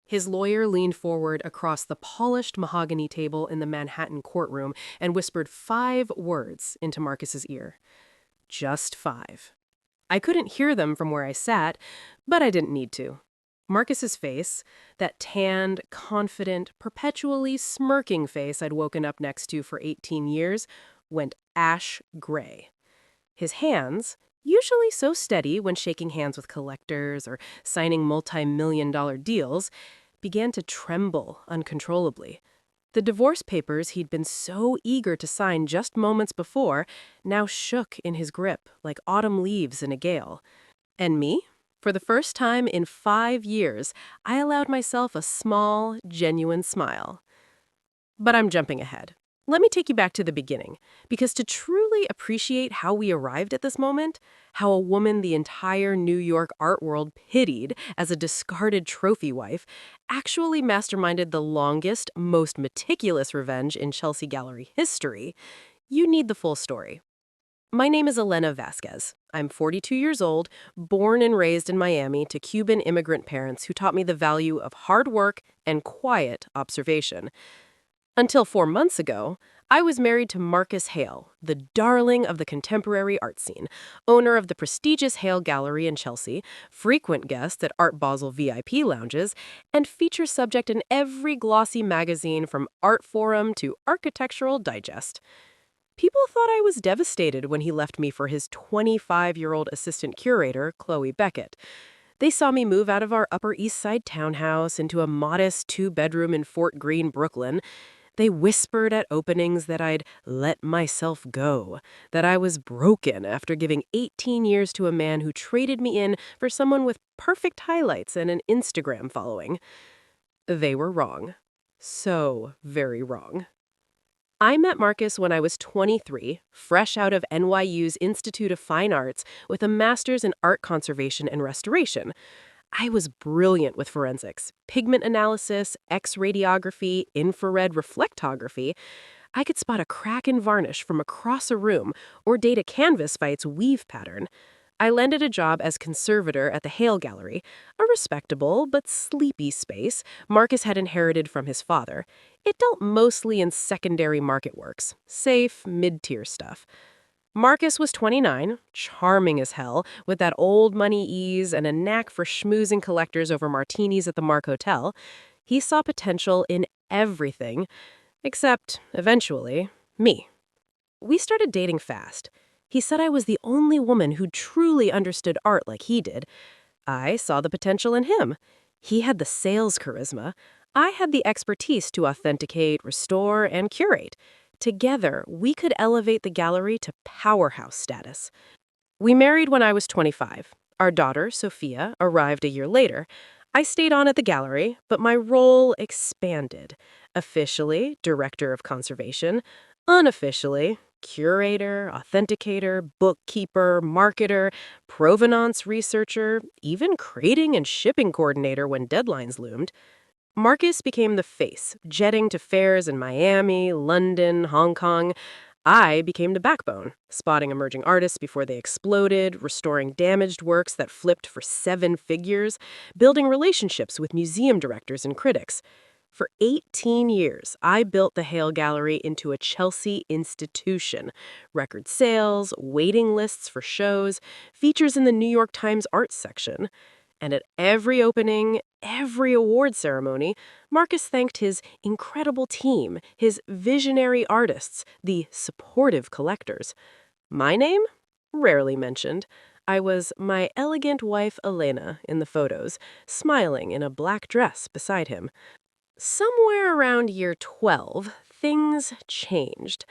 His lawyer leaned forward across the polished mahogany table in the Manhattan courtroom and whispered 5 words into Marcus's ear. Just 5. I couldn't hear them from where I sat, but I didn't need to. Marcus's face, that tanned, confident, perpetually smirking face I'd woken up next to for 18 years, went ash gray. His hands, usually so steady when shaking hands with collectors or signing multi-million-dollar deals, began to tremble uncontrollably. The divorce papers he'd been so eager to sign just moments before now shook in his grip like autumn leaves in a gale. And me? For the first time in 5 years, I allowed myself a small, genuine smile. But I'm jumping ahead. Let me take you back to the beginning, because to truly appreciate how we arrived at this moment, how a woman the entire New York art world pitied as a discarded trophy wife, actually masterminded the longest, most meticulous revenge in Chelsea Gallery history, you need the full story. My name is Elena Vasquez. I'm 42 years old, born and raised in Miami to Cuban immigrant parents who taught me the value of hard work and quiet observation. Until 4 months ago, I was married to Marcus Hale, the darling of the contemporary art scene, owner of the prestigious Hale Gallery in Chelsea, frequent guest at Art Basel VIP lounges, and feature subject in every glossy magazine from Art Forum to Architectural Digest. People thought I was devastated when he left me for his 25-year-old assistant curator, Chloe Beckett. They saw me move out of our Upper East Side townhouse into a modest 2-bedroom in Fort Greene, Brooklyn. They whispered at openings that I'd let myself go, that I was broken after giving 18 years to a man who traded me in for someone with perfect highlights and an Instagram following. They were wrong. So very wrong. I met Marcus when I was 23, fresh out of NYU's Institute of Fine Arts with a master's in art conservation and restoration. I was brilliant with forensics, pigment analysis, X-radiography, infrared reflectography. I could spot a crack in varnish from across a room or date a canvas by its weave pattern. I landed a job as conservator at the Hale Gallery, a respectable but sleepy space Marcus had inherited from his father. It dealt mostly in secondary market works, safe, mid-tier stuff. Marcus was 29, charming as hell, with that old money ease and a knack for schmoozing collectors over martinis at the Mark Hotel. He saw potential in everything, except, eventually, me. We started dating fast. He said I was the only woman who truly understood art like he did. I saw the potential in him. He had the sales charisma. I had the expertise to authenticate, restore, and curate. Together, we could elevate the gallery to powerhouse status. We married when I was 25. Our daughter, Sophia, arrived a year later. I stayed on at the gallery, but my role expanded. Officially, director of conservation. Unofficially, curator, authenticator, bookkeeper, marketer, provenance researcher, even crating and shipping coordinator when deadlines loomed. Marcus became the face, jetting to fairs in Miami, London, Hong Kong. I became the backbone, spotting emerging artists before they exploded, restoring damaged works that flipped for 7 figures, building relationships with museum directors and critics. For 18 years, I built the Hale Gallery into a Chelsea institution. Record sales, waiting lists for shows, features in the New York Times Arts section. And at every opening, every award ceremony, Marcus thanked his incredible team, his visionary artists, the supportive collectors. My name? Rarely mentioned. I was my elegant wife Elena in the photos, smiling in a black dress beside him. Somewhere around year 12, things changed.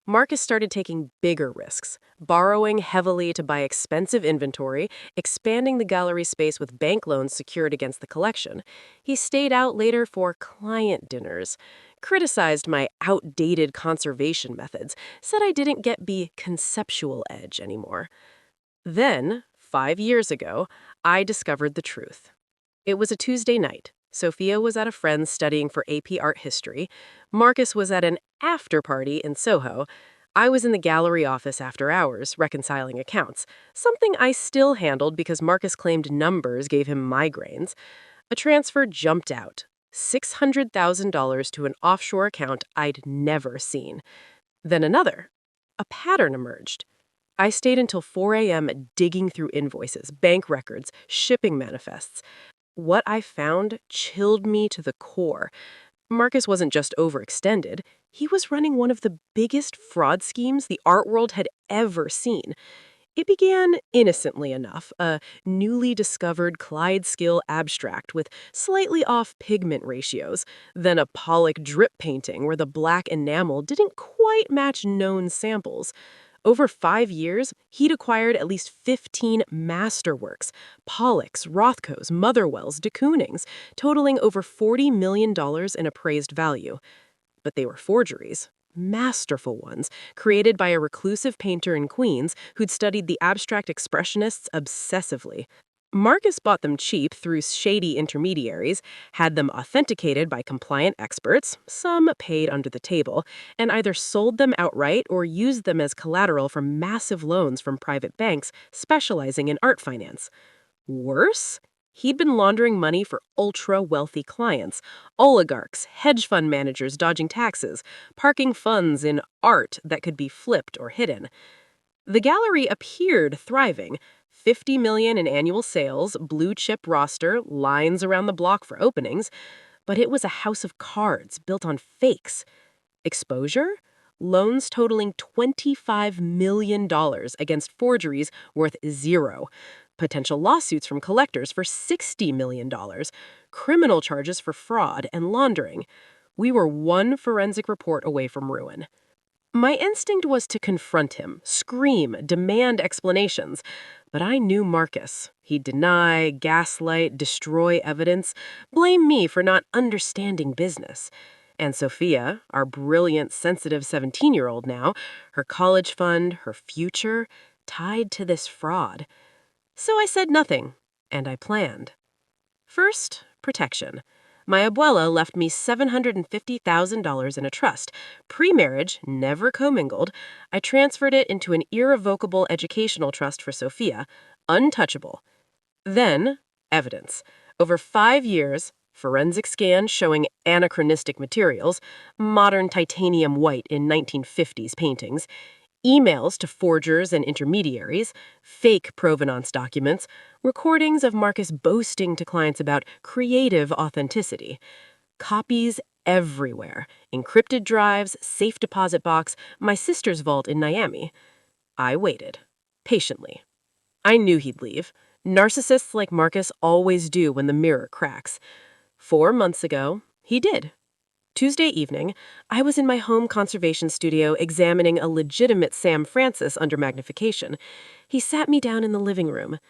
Marcus started taking bigger risks, borrowing heavily to buy expensive inventory, expanding the gallery space with bank loans secured against the collection. He stayed out later for client dinners, criticized my outdated conservation methods, said I didn't get the conceptual edge anymore. Then, 5 years ago, I discovered the truth. It was a Tuesday night. Sophia was at a friend's studying for AP Art History. Marcus was at an after-party in Soho. I was in the gallery office after hours, reconciling accounts, something I still handled because Marcus claimed numbers gave him migraines. A transfer jumped out. $600,000 to an offshore account I'd never seen. Then another. A pattern emerged. I stayed until 4 a.m. digging through invoices, bank records, shipping manifests. What I found chilled me to the core. Marcus wasn't just overextended, he was running one of the biggest fraud schemes the art world had ever seen. It began innocently enough, a newly discovered Clydesdale abstract with slightly off pigment ratios, then a Pollock drip painting where the black enamel didn't quite match known samples. Over 5 years, he'd acquired at least 15 masterworks, Pollocks, Rothkos, Motherwells, de Koonings, totaling over $40 million in appraised value. But they were forgeries. Masterful ones, created by a reclusive painter in Queens who'd studied the abstract expressionists obsessively. Marcus bought them cheap through shady intermediaries, had them authenticated by compliant experts, some paid under the table, and either sold them outright or used them as collateral for massive loans from private banks specializing in art finance. Worse? He'd been laundering money for ultra-wealthy clients, oligarchs, hedge fund managers dodging taxes, parking funds in art that could be flipped or hidden. The gallery appeared thriving. 50 million in annual sales, blue chip roster, lines around the block for openings, but it was a house of cards built on fakes. Exposure? Loans totaling $25 million against forgeries worth zero. Potential lawsuits from collectors for $60 million. Criminal charges for fraud and laundering. We were one forensic report away from ruin. My instinct was to confront him, scream, demand explanations. But I knew Marcus. He'd deny, gaslight, destroy evidence, blame me for not understanding business. And Sophia, our brilliant, sensitive 17-year-old now, her college fund, her future, tied to this fraud. So I said nothing, and I planned. First, protection. My abuela left me $750,000 in a trust. Pre-marriage, never commingled, I transferred it into an irrevocable educational trust for Sophia, untouchable. Then, evidence. Over 5 years, forensic scans showing anachronistic materials, modern titanium white in 1950s paintings, emails to forgers and intermediaries, fake provenance documents, recordings of Marcus boasting to clients about creative authenticity, copies everywhere, encrypted drives, safe deposit box, my sister's vault in Miami. I waited, patiently. I knew he'd leave. Narcissists like Marcus always do when the mirror cracks. 4 months ago, he did. Tuesday evening, I was in my home conservation studio examining a legitimate Sam Francis under magnification. He sat me down in the living room.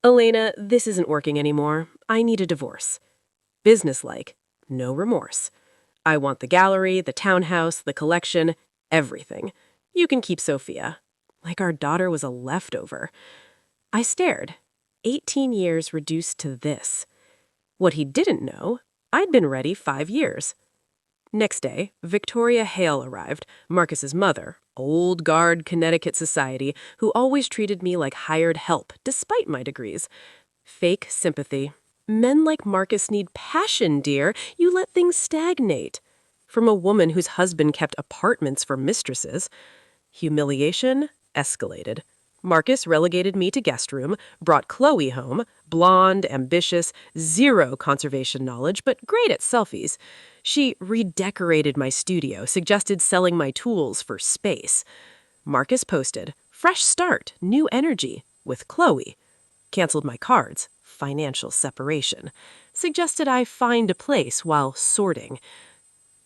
"Elena, this isn't working anymore. I need a divorce." Businesslike, no remorse. "I want the gallery, the townhouse, the collection, everything. You can keep Sophia." Like our daughter was a leftover. I stared. 18 years reduced to this. What he didn't know, I'd been ready 5 years. Next day, Victoria Hale arrived, Marcus's mother, old guard Connecticut society, who always treated me like hired help, despite my degrees. Fake sympathy. "Men like Marcus need passion, dear. You let things stagnate." From a woman whose husband kept apartments for mistresses. Humiliation escalated. Marcus relegated me to guest room, brought Chloe home, blonde, ambitious, zero conservation knowledge, but great at selfies. She redecorated my studio, suggested selling my tools for space. Marcus posted, "Fresh start, new energy," with Chloe. Canceled my cards, financial separation. Suggested I find a place while sorting.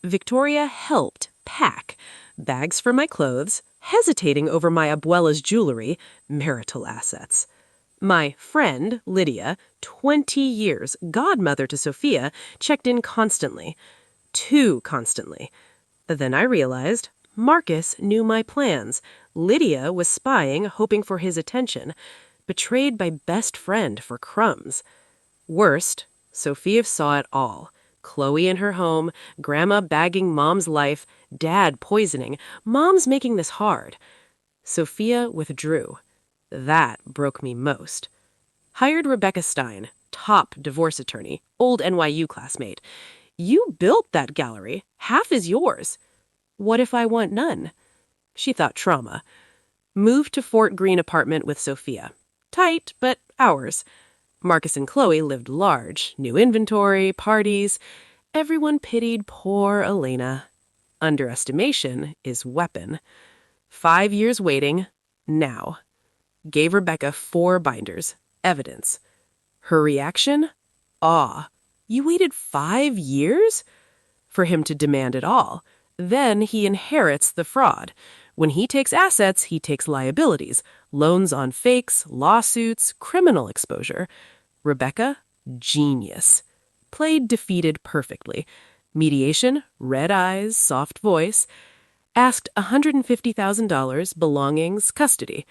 Victoria helped pack. Bags for my clothes, hesitating over my abuela's jewelry, marital assets. My friend, Lydia, 20 years, godmother to Sophia, checked in constantly. Too constantly. Then I realized Marcus knew my plans. Lydia was spying, hoping for his attention. Betrayed by best friend for crumbs. Worst, Sophia saw it all. Chloe in her home, grandma bagging mom's life, dad poisoning, mom's making this hard. Sophia withdrew. That broke me most. Hired Rebecca Stein, top divorce attorney, old NYU classmate. You built that gallery. Half is yours. What if I want none? She thought trauma. Moved to Fort Greene apartment with Sophia. Tight, but ours. Marcus and Chloe lived large. New inventory, parties. Everyone pitied poor Elena. Underestimation is weapon. 5 years waiting. Now. Gave Rebecca 4 binders. Evidence. Her reaction? Awe. You waited 5 years? For him to demand it all. Then he inherits the fraud. When he takes assets, he takes liabilities. Loans on fakes, lawsuits, criminal exposure. Rebecca? Genius. Played defeated perfectly. Mediation, red eyes, soft voice. Asked $150,000, belongings, custody.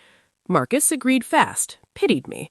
Marcus agreed fast, pitied me.